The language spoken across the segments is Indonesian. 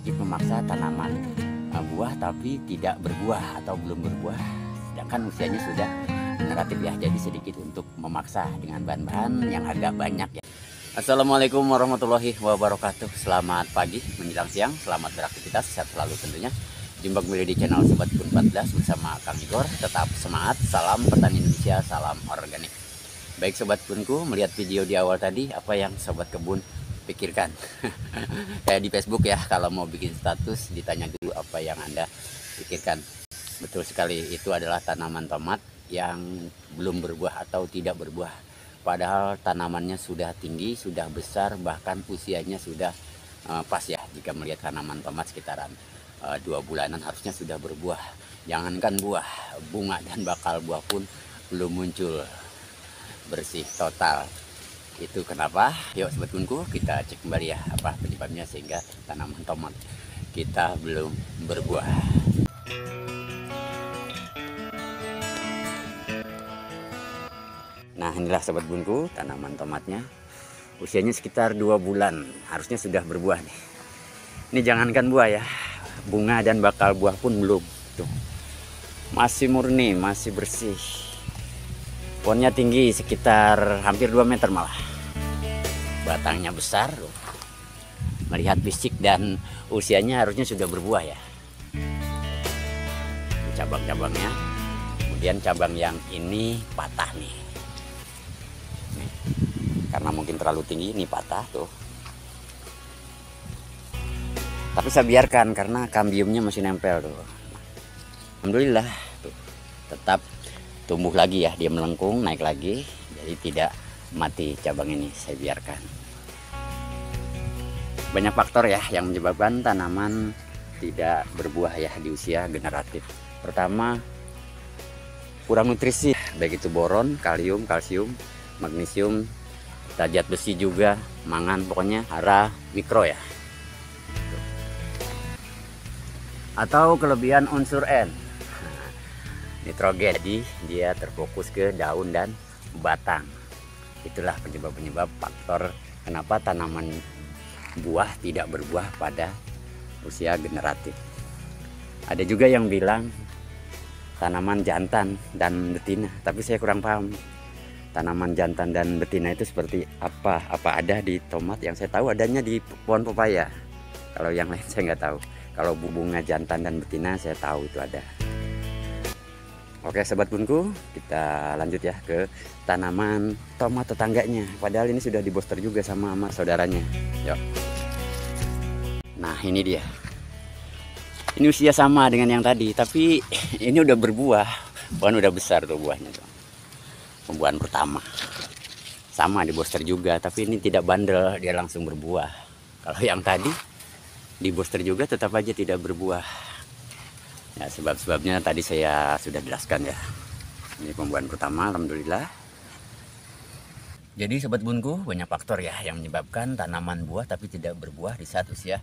sedikit memaksa tanaman buah tapi tidak berbuah atau belum berbuah, sedangkan usianya sudah generatif ya. Jadi sedikit untuk memaksa dengan bahan-bahan yang agak banyak ya. Assalamualaikum warahmatullahi wabarakatuh. Selamat pagi menjelang siang, selamat beraktivitas, sehat selalu tentunya. Jumpa kembali di channel Sobat Kebun 14 bersama Kang Igor. Tetap semangat, salam petani Indonesia, salam organik. Baik Sobat Kebunku, melihat video di awal tadi, apa yang Sobat Kebun pikirkan? Kayak di Facebook ya, kalau mau bikin status ditanya dulu apa yang Anda pikirkan. Betul sekali, itu adalah tanaman tomat yang belum berbuah atau tidak berbuah. Padahal tanamannya sudah tinggi, sudah besar, bahkan usianya sudah pas ya. Jika melihat tanaman tomat sekitaran 2 bulanan harusnya sudah berbuah. Jangankan buah, bunga dan bakal buah pun belum muncul bersih total. Itu kenapa? Yuk Sobat Kebunku, kita cek kembali ya apa penyebabnya sehingga tanaman tomat kita belum berbuah. Nah inilah Sobat Kebunku, tanaman tomatnya usianya sekitar 2 bulan, harusnya sudah berbuah nih. Ini jangankan buah ya, bunga dan bakal buah pun belum. Tuh, masih murni, masih bersih. Pohonnya tinggi sekitar hampir 2 meter malah. Batangnya besar. Melihat fisik dan usianya harusnya sudah berbuah ya. Cabang-cabangnya. Kemudian cabang yang ini patah nih. Karena mungkin terlalu tinggi, ini patah tuh. Tapi saya biarkan karena kambiumnya masih nempel tuh. Alhamdulillah tuh, tetap tumbuh lagi ya, dia melengkung naik lagi, jadi tidak mati cabang ini, saya biarkan. Banyak faktor ya yang menyebabkan tanaman tidak berbuah ya di usia generatif. Pertama, kurang nutrisi, baik itu boron, kalium, kalsium, magnesium, zat besi juga, mangan, pokoknya hara mikro ya. Atau kelebihan unsur N, nitrogen, jadi dia terfokus ke daun dan batang. Itulah penyebab-penyebab faktor kenapa tanaman buah tidak berbuah pada usia generatif. Ada juga yang bilang tanaman jantan dan betina, tapi saya kurang paham tanaman jantan dan betina itu seperti apa. Apa ada di tomat? Yang saya tahu adanya di pohon pepaya. Kalau yang lain saya nggak tahu. Kalau bunga jantan dan betina saya tahu itu ada. Oke Sobat Kebunku, kita lanjut ya ke tanaman tomat tetangganya. Padahal ini sudah di booster juga sama saudaranya. Yuk. Nah ini dia. Ini usia sama dengan yang tadi, tapi ini udah berbuah. Pohon udah besar tuh buahnya tuh. Pembuahan pertama. Sama di booster juga, tapi ini tidak bandel, dia langsung berbuah. Kalau yang tadi di booster juga tetap aja tidak berbuah. Ya, sebab-sebabnya tadi saya sudah jelaskan ya. Ini pembuahan pertama, alhamdulillah. Jadi Sobat Kebunku, banyak faktor ya yang menyebabkan tanaman buah tapi tidak berbuah di saat usia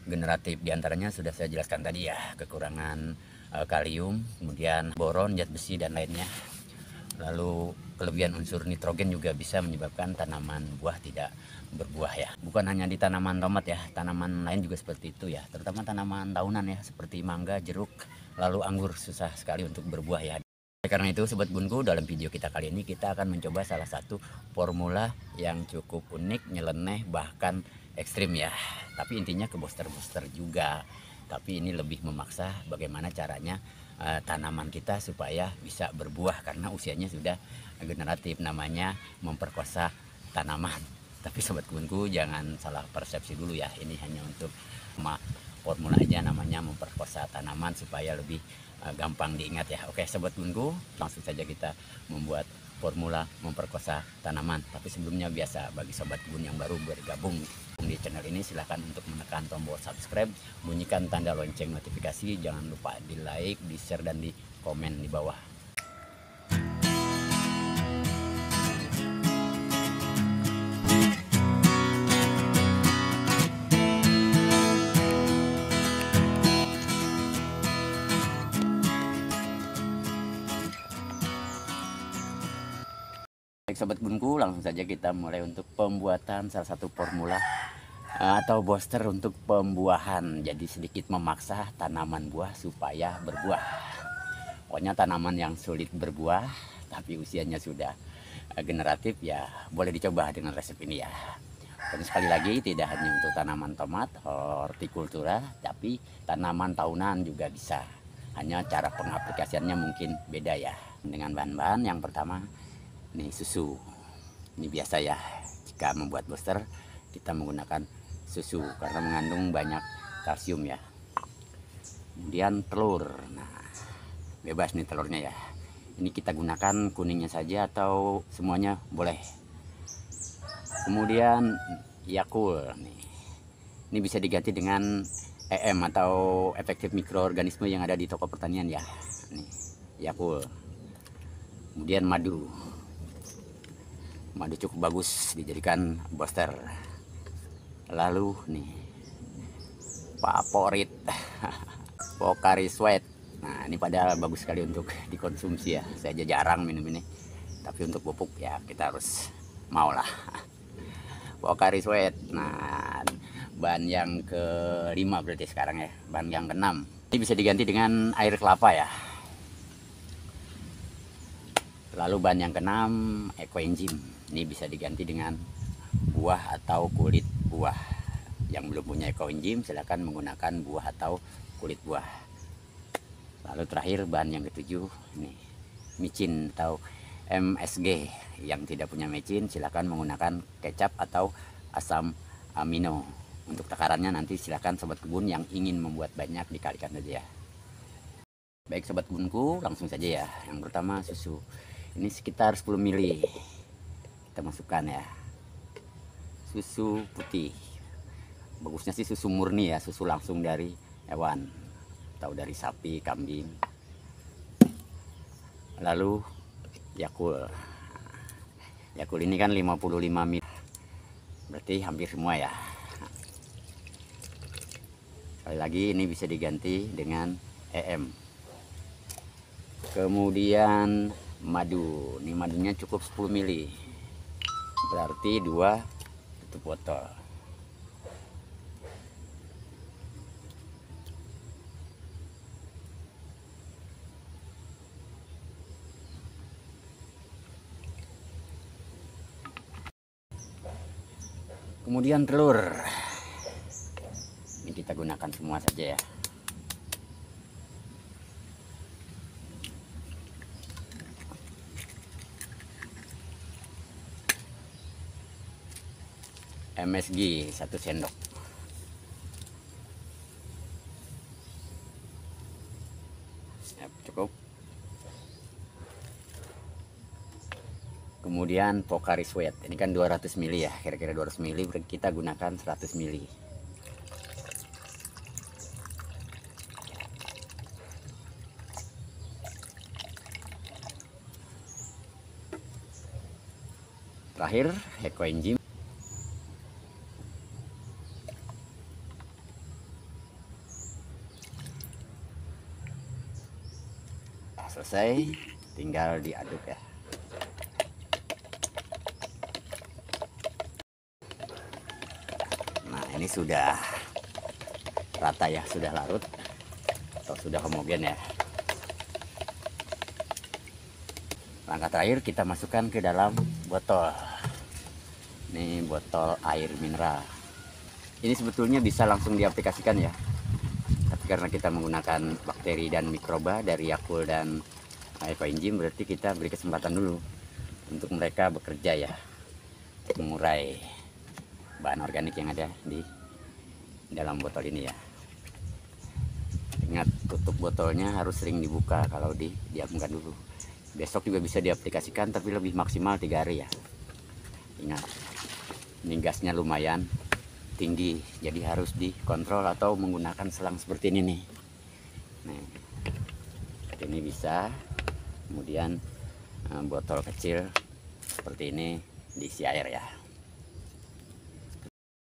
generatif. Di antaranya sudah saya jelaskan tadi ya, kekurangan kalium, kemudian boron, zat besi dan lainnya. Lalu kelebihan unsur nitrogen juga bisa menyebabkan tanaman buah tidak berbuah ya. Bukan hanya di tanaman tomat ya, tanaman lain juga seperti itu ya. Terutama tanaman tahunan ya, seperti mangga, jeruk, lalu anggur susah sekali untuk berbuah ya. Karena itu Sobat Kebunku, dalam video kita kali ini kita akan mencoba salah satu formula yang cukup unik, nyeleneh, bahkan ekstrim ya. Tapi intinya ke booster-booster juga. Tapi ini lebih memaksa bagaimana caranya tanaman kita supaya bisa berbuah karena usianya sudah generatif, namanya memperkosa tanaman. Tapi Sobat Kebunku jangan salah persepsi dulu ya, ini hanya untuk formula aja, namanya memperkosa tanaman supaya lebih gampang diingat ya. Oke Sobat Kebunku, langsung saja kita membuat formula memperkosa tanaman. Tapi sebelumnya biasa bagi Sobat Kebun yang baru bergabung di channel ini, silahkan untuk menekan tombol subscribe, bunyikan tanda lonceng notifikasi, jangan lupa di like, di share, dan di komen di bawah. Baik Sobat Kebunku, langsung saja kita mulai untuk pembuatan salah satu formula atau booster untuk pembuahan. Jadi sedikit memaksa tanaman buah supaya berbuah. Pokoknya tanaman yang sulit berbuah tapi usianya sudah generatif ya boleh dicoba dengan resep ini ya. Dan sekali lagi tidak hanya untuk tanaman tomat, hortikultura, tapi tanaman tahunan juga bisa. Hanya cara pengaplikasiannya mungkin beda ya. Dengan bahan-bahan yang pertama, nih susu. Ini biasa ya, jika membuat booster kita menggunakan susu karena mengandung banyak kalsium ya. Kemudian telur. Nah, bebas nih telurnya ya. Ini kita gunakan kuningnya saja atau semuanya boleh. Kemudian Yakult nih. Ini bisa diganti dengan EM atau efektif mikroorganisme yang ada di toko pertanian ya. Nih, Yakult. Kemudian madu. Madu cukup bagus dijadikan booster. Lalu nih favorit Pocari Sweat. Nah, ini padahal bagus sekali untuk dikonsumsi ya. Saya aja jarang minum ini. Tapi untuk pupuk ya kita harus mau lah. Pocari Sweat. Nah, bahan yang kelima berarti sekarang ya. Bahan yang keenam. Ini bisa diganti dengan air kelapa ya. Lalu bahan yang keenam ekoenzim. Ini bisa diganti dengan buah atau kulit buah. Yang belum punya ekoenzim silahkan menggunakan buah atau kulit buah. Lalu terakhir bahan yang ketujuh ini micin atau MSG. Yang tidak punya micin silahkan menggunakan kecap atau asam amino. Untuk takarannya nanti silahkan sobat kebun yang ingin membuat banyak dikalikan saja ya. Baik sobat kebunku, langsung saja ya. Yang pertama susu. Ini sekitar 10 ml. Kita masukkan ya. Susu putih. Bagusnya sih susu murni ya, susu langsung dari hewan atau dari sapi, kambing. Lalu Yakult. Yakult ini kan 55 ml. Berarti hampir semua ya. Sekali lagi ini bisa diganti dengan EM. Kemudian madu. Ini madunya cukup 10 ml. Berarti 2 tutup botol. Kemudian telur. Ini kita gunakan semua saja ya. MSG 1 sendok. Ya, cukup. Kemudian Pocari Sweat. Ini kan 200 ml ya, kira-kira 200 ml. Kita gunakan 100 ml. Terakhir ekoenzim. Selesai, tinggal diaduk ya. Nah, ini sudah rata ya, sudah larut atau sudah homogen ya. Langkah terakhir kita masukkan ke dalam botol. Ini botol air mineral. Ini sebetulnya bisa langsung diaplikasikan ya. Tapi karena kita menggunakan bakteri dan mikroba dari Yakult dan ekoenzim, berarti kita beri kesempatan dulu untuk mereka bekerja ya, mengurai bahan organik yang ada di dalam botol ini ya. Ingat, tutup botolnya harus sering dibuka kalau didiamkan dulu. Besok juga bisa diaplikasikan tapi lebih maksimal 3 hari ya. Ingat, ini gasnya lumayan tinggi, jadi harus dikontrol atau menggunakan selang seperti ini nih. Nah, ini bisa. Kemudian botol kecil seperti ini diisi air ya.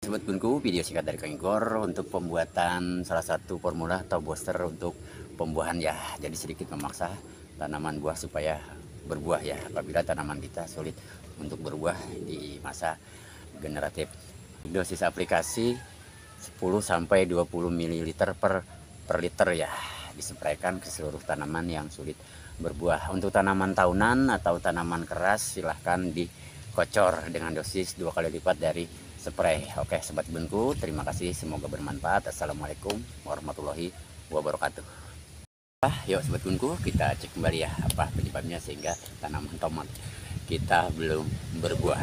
Sobat Kebunku, video singkat dari Kang Igor untuk pembuatan salah satu formula atau booster untuk pembuahan ya. Jadi sedikit memaksa tanaman buah supaya berbuah ya. Apabila tanaman kita sulit untuk berbuah di masa generatif Dosis aplikasi 10 sampai 20 ml per liter ya, disempraikan ke seluruh tanaman yang sulit berbuah. Untuk tanaman tahunan atau tanaman keras silahkan dikocor dengan dosis 2 kali lipat dari spray. Oke Sobat Kebunku, terima kasih, semoga bermanfaat. Assalamualaikum warahmatullahi wabarakatuh. Yuk Sobat Kebunku, kita cek kembali ya apa penyebabnya sehingga tanaman tomat kita belum berbuah.